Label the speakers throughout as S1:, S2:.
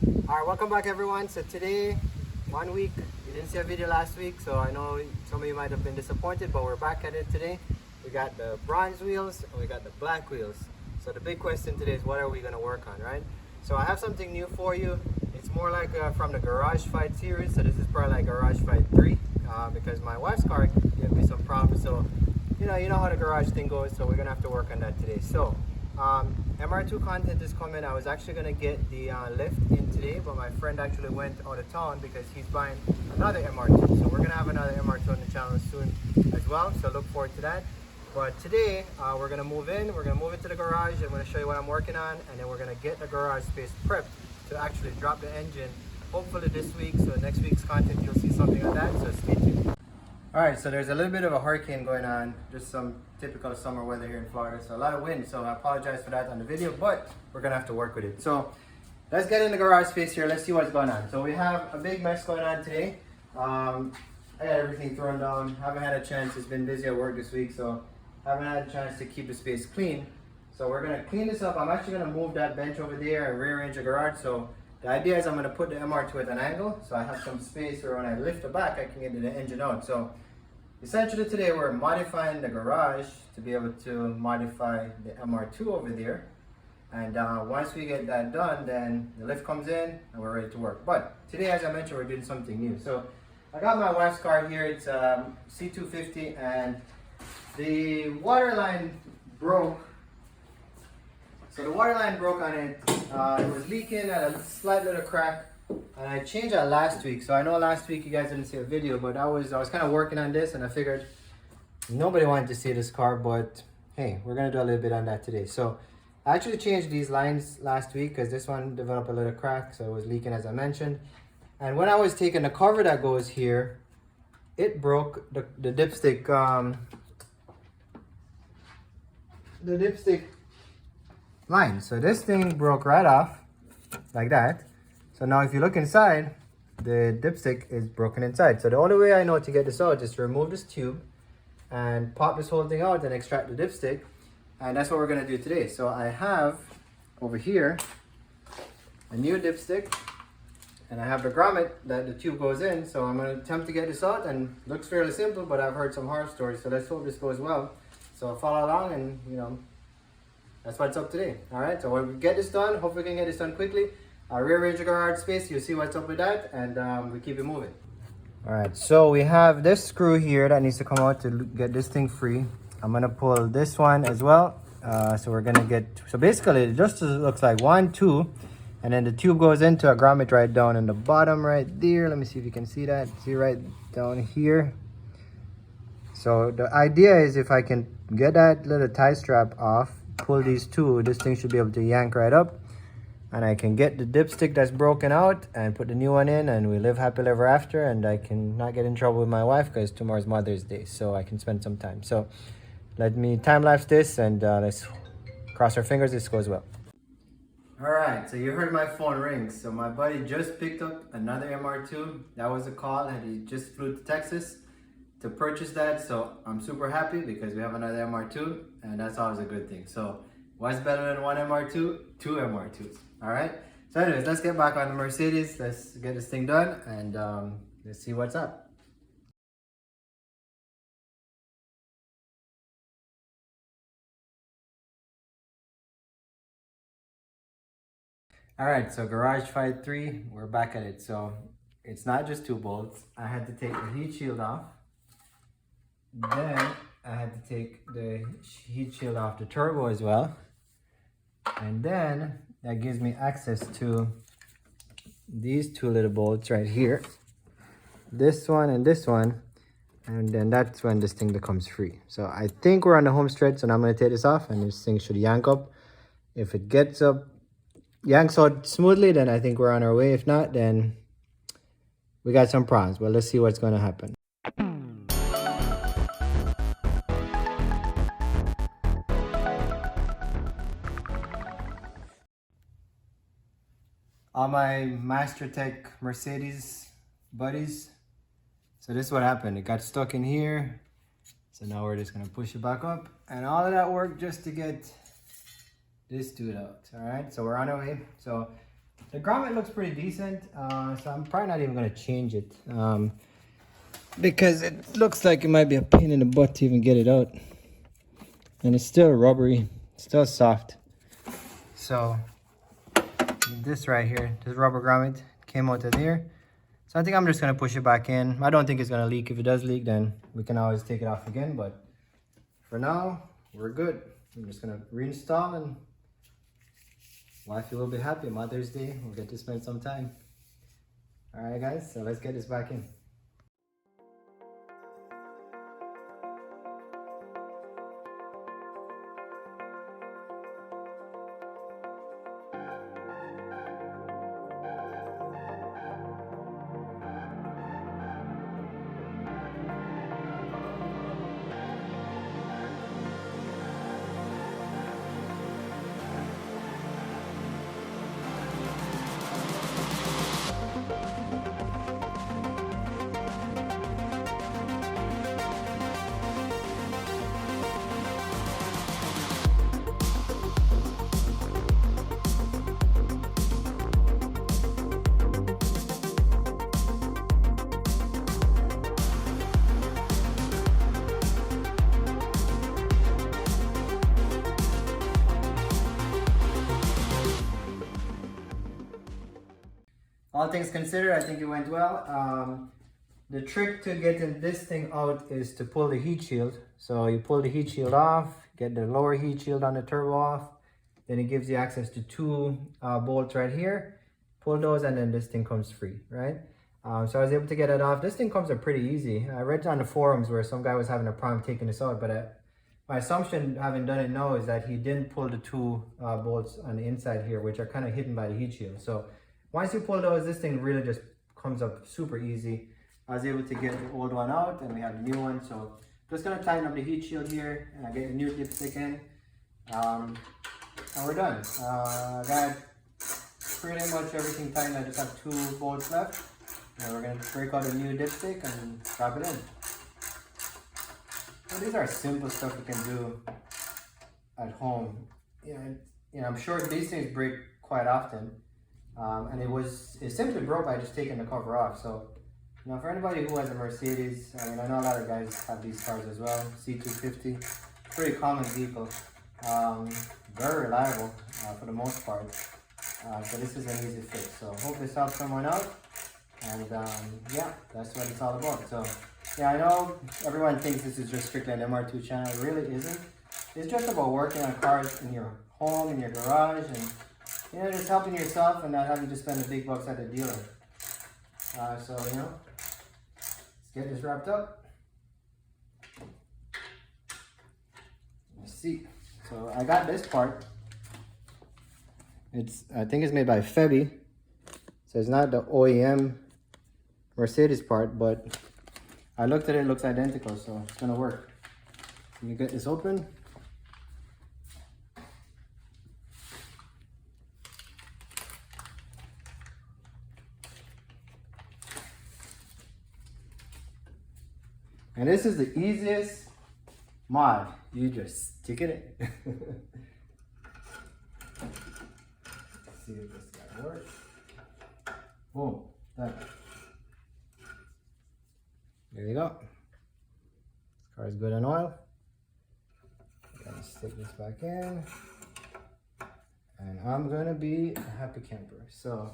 S1: Alright, welcome back everyone. So today, 1 week, you didn't see a video last week, so I know some of you might have been disappointed, but we're back at it today. We got the bronze wheels and we got the black wheels. So the big question today is what are we going to work on, right? So I have something new for you. It's more like from the Garage Fight series, so this is probably like Garage Fight 3 because my wife's car gave me some problems, so you know how the garage thing goes, so we're going to have to work on that today. So MR2 content is coming. I was actually going to get the lift in today, but my friend actually went out of town because he's buying another MR2. So we're going to have another MR2 on the channel soon as well, so look forward to that. But today, we're going to move in. We're going to move into the garage. I'm going to show you what I'm working on, and then we're going to get the garage space prepped to actually drop the engine, hopefully this week. So next week's content, you'll see something on that, so stay tuned. Alright, so there's a little bit of a hurricane going on, just some typical summer weather here in Florida, so a lot of wind, so I apologize for that on the video, but we're going to have to work with it. So let's get in the garage space here, let's see what's going on. So we have a big mess going on today. I got everything thrown down, haven't had a chance, it's been busy at work this week, so haven't had a chance to keep the space clean. So we're going to clean this up. I'm actually going to move that bench over there and rearrange the garage. So the idea is I'm going to put the MR2 at an angle, so I have some space where when I lift the back, I can get the engine out. So essentially today we're modifying the garage to be able to modify the MR2 over there. And once we get that done, then the lift comes in and we're ready to work. But today, as I mentioned, we're doing something new. So I got my wife's car here. It's C250 and the water line broke. So the water line broke on it. It was leaking at a slight little crack. And I changed that last week. So I know last week you guys didn't see a video, but I was kind of working on this and I figured nobody wanted to see this car, but hey, we're going to do a little bit on that today. So I actually changed these lines last week because this one developed a little crack, so it was leaking as I mentioned. And when I was taking the cover that goes here, it broke the dipstick, line. So this thing broke right off like that. So now if you look inside, the dipstick is broken inside. So the only way I know to get this out is to remove this tube and pop this whole thing out and extract the dipstick. And that's what we're gonna do today. So I have over here a new dipstick and I have the grommet that the tube goes in. So I'm gonna attempt to get this out, and it looks fairly simple, but I've heard some horror stories. So let's hope this goes well. So follow along and that's what's up today. All right, so when we get this done, hopefully we can get this done quickly. I'll rearrange the garage space, you'll see what's up with that, and we keep it moving. All right, so we have this screw here that needs to come out to get this thing free. I'm gonna pull this one as well. So we're gonna get, so basically it just looks like 1, 2, and then the tube goes into a grommet right down in the bottom right there. Let me see if you can see that. See right down here. So the idea is if I can get that little tie strap off, pull these two, this thing should be able to yank right up. And I can get the dipstick that's broken out and put the new one in, and we live happily ever after, and I can not get in trouble with my wife because tomorrow's Mother's Day, so I can spend some time. So let me time-lapse this, and let's cross our fingers this goes well. All right, so you heard my phone ring. So my buddy just picked up another MR2. That was a call, and he just flew to Texas to purchase that. So I'm super happy because we have another MR2, and that's always a good thing. So what's better than one MR2? Two MR2s. All right. So anyways, let's get back on the Mercedes. Let's get this thing done, and let's see what's up. All right, so Garage Fight 3, we're back at it. So it's not just 2 bolts. I had to take the heat shield off. Then I had to take the heat shield off the turbo as well. And then that gives me access to these 2 little bolts right here. This one and this one. And then that's when this thing becomes free. So I think we're on the home stretch, and I'm going to take this off, and this thing should yank up. If it gets up, yanks out smoothly, then I think we're on our way. If not, then we got some problems. But let's see what's going to happen. All my Master Tech Mercedes buddies. So this is what happened. It got stuck in here. So now we're just gonna push it back up. And all of that work just to get this dude out. All right, so we're on our way. So The grommet looks pretty decent, so I'm probably not even going to change it. Because it looks like it might be a pain in the butt to even get it out. And it's still rubbery, still soft. So this right here, this rubber grommet came out of there. So I think I'm just gonna push it back in. I don't think it's gonna leak. If it does leak, then we can always take it off again. But for now, we're good. I'm just gonna reinstall and wifey will be happy. Mother's Day, we'll get to spend some time. All right, guys, so let's get this back in. All things considered, I think it went well. The trick to getting this thing out is to pull the heat shield. So you pull the heat shield off, get the lower heat shield on the turbo off, then it gives you access to two bolts right here. Pull those and then this thing comes free, right? So I was able to get it off. This thing comes up pretty easy. I read on the forums where some guy was having a problem taking this out, but my assumption, having done it now, is that he didn't pull the two bolts on the inside here, which are kind of hidden by the heat shield. So once you pull those, this thing really just comes up super easy. I was able to get the old one out and we have the new one. So just gonna tighten up the heat shield here and get the new dipstick in. And we're done. I got pretty much everything tightened. I just have two bolts left. And we're gonna break out a new dipstick and drop it in. So these are simple stuff you can do at home. I'm sure these things break quite often. And it simply broke by just taking the cover off. So, for anybody who has a Mercedes, I know a lot of guys have these cars as well. C250, pretty common vehicle, very reliable for the most part. So this is an easy fix. So hope this helps someone out. And yeah, that's what it's all about. So yeah, I know everyone thinks this is just strictly an MR2 channel. It really isn't. It's just about working on cars in your home, in your garage, and just helping yourself and not having to spend the big bucks at the dealer. So, let's get this wrapped up. Let's see. So I got this part. I think it's made by Febby. So it's not the OEM Mercedes part, but I looked at it, it looks identical, so it's gonna work. Let me get this open. And this is the easiest mod. You just stick it in. Let's see if this guy works. Boom, done. There you go. This car is good on oil. I'm gonna stick this back in. And I'm gonna be a happy camper. So,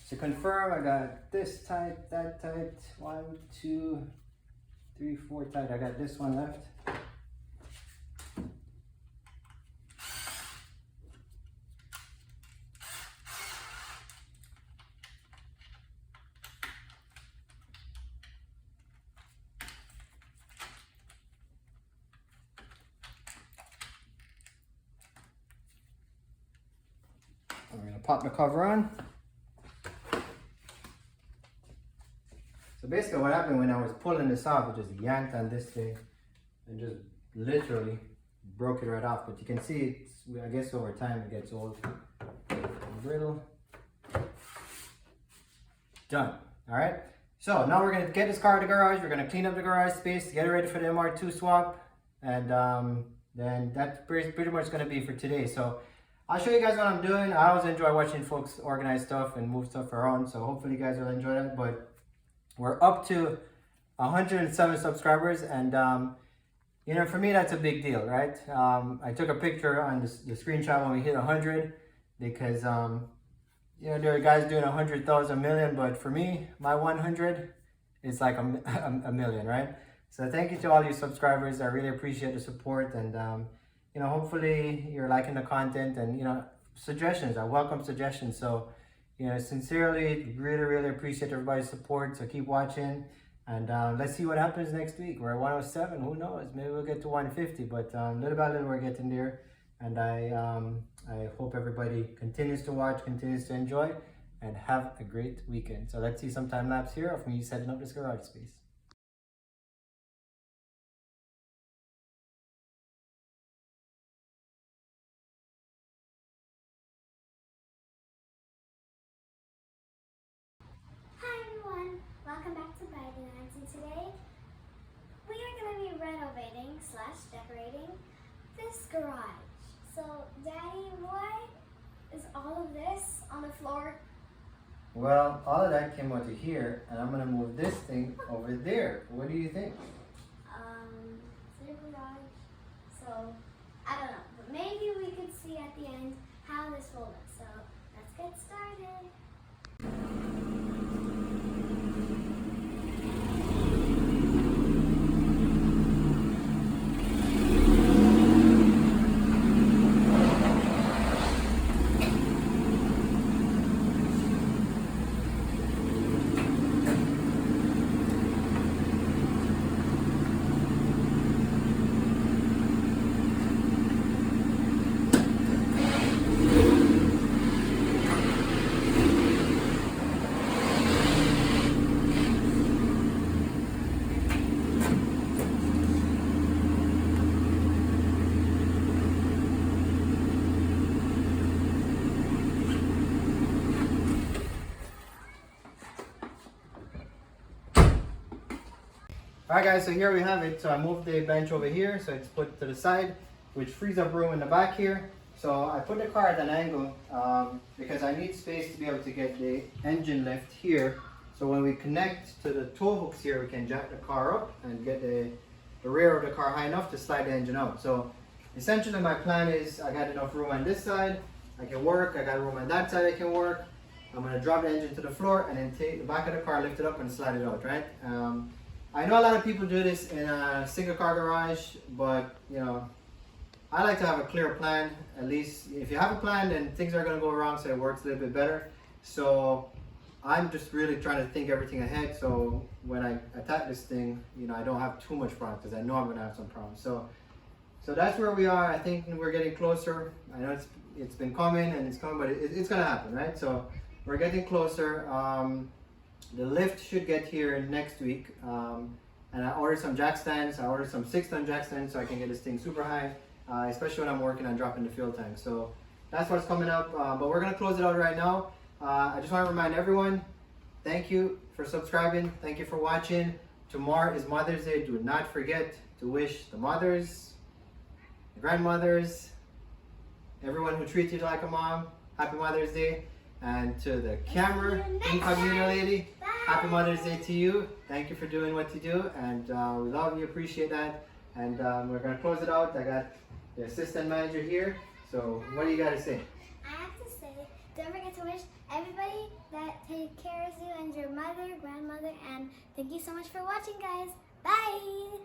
S1: to confirm, I got this tight, that tight, 1, 2, 3, 4 tight. I got this one left. I'm gonna pop the cover on. So basically what happened when I was pulling this off, it just yanked on this thing and just literally broke it right off. But you can see, I guess over time it gets old and brittle. Done. All right. So now we're gonna get this car to the garage. We're gonna clean up the garage space, get it ready for the MR2 swap. And then that's pretty much gonna be for today. So I'll show you guys what I'm doing. I always enjoy watching folks organize stuff and move stuff around, so hopefully you guys will enjoy that. But we're up to 107 subscribers, and you know, for me that's a big deal, right? I took a picture on the screenshot when we hit 100 because you know, there are guys doing 100,000 million, but for me, my 100 is like a million, right? So thank you to all you subscribers. I really appreciate the support, and you know, hopefully you're liking the content, and you know, suggestions. I welcome suggestions. So you know, sincerely, really appreciate everybody's support. So keep watching, and let's see what happens next week. We're at 107. Who knows? Maybe we'll get to 150. But little by little, we're getting there. And I hope everybody continues to watch, continues to enjoy, and have a great weekend. So let's see some time lapse here of me setting up this garage space.
S2: Hi everyone, welcome back to Bidance, and today we are going to be renovating / decorating this garage. So Daddy, why is all of this on the floor?
S1: Well, all of that came out of here, and I'm gonna move this thing over there. What do you think?
S2: It's your garage, so I don't know, but maybe we could see at the end how this will look. So let's get started.
S1: Alright guys, so here we have it. So I moved the bench over here, so it's put to the side, which frees up room in the back here. So I put the car at an angle because I need space to be able to get the engine lift here. So when we connect to the tow hooks here, we can jack the car up and get the rear of the car high enough to slide the engine out. So essentially my plan is I got enough room on this side, I can work, I got room on that side I can work. I'm going to drop the engine to the floor and then take the back of the car, lift it up and slide it out, right? I know a lot of people do this in a single car garage, but you know, I like to have a clear plan. At least if you have a plan, then things are going to go wrong, so it works a little bit better. So I'm just really trying to think everything ahead, so when I attack this thing, you know, I don't have too much problems, because I know I'm going to have some problems. So that's where we are. I think we're getting closer. I know it's been coming and it's coming, but it's going to happen, right? So we're getting closer. The lift should get here next week, and I ordered some jack stands. I ordered some 6-ton jack stands so I can get this thing super high, especially when I'm working on dropping the fuel tank. So that's what's coming up, but we're going to close it out right now. I just want to remind everyone, thank you for subscribing, thank you for watching. Tomorrow is Mother's Day. Do not forget to wish the mothers, the grandmothers, everyone who treats you like a mom, happy Mother's Day. And to the camera incognito lady, happy Mother's Day to you. Thank you for doing what you do, and we love you, appreciate that. And we're gonna close it out. I got the assistant manager here. So what do you got to say?
S2: I have to say, don't forget to wish everybody that takes care of you and your mother, grandmother, and thank you so much for watching, guys. Bye!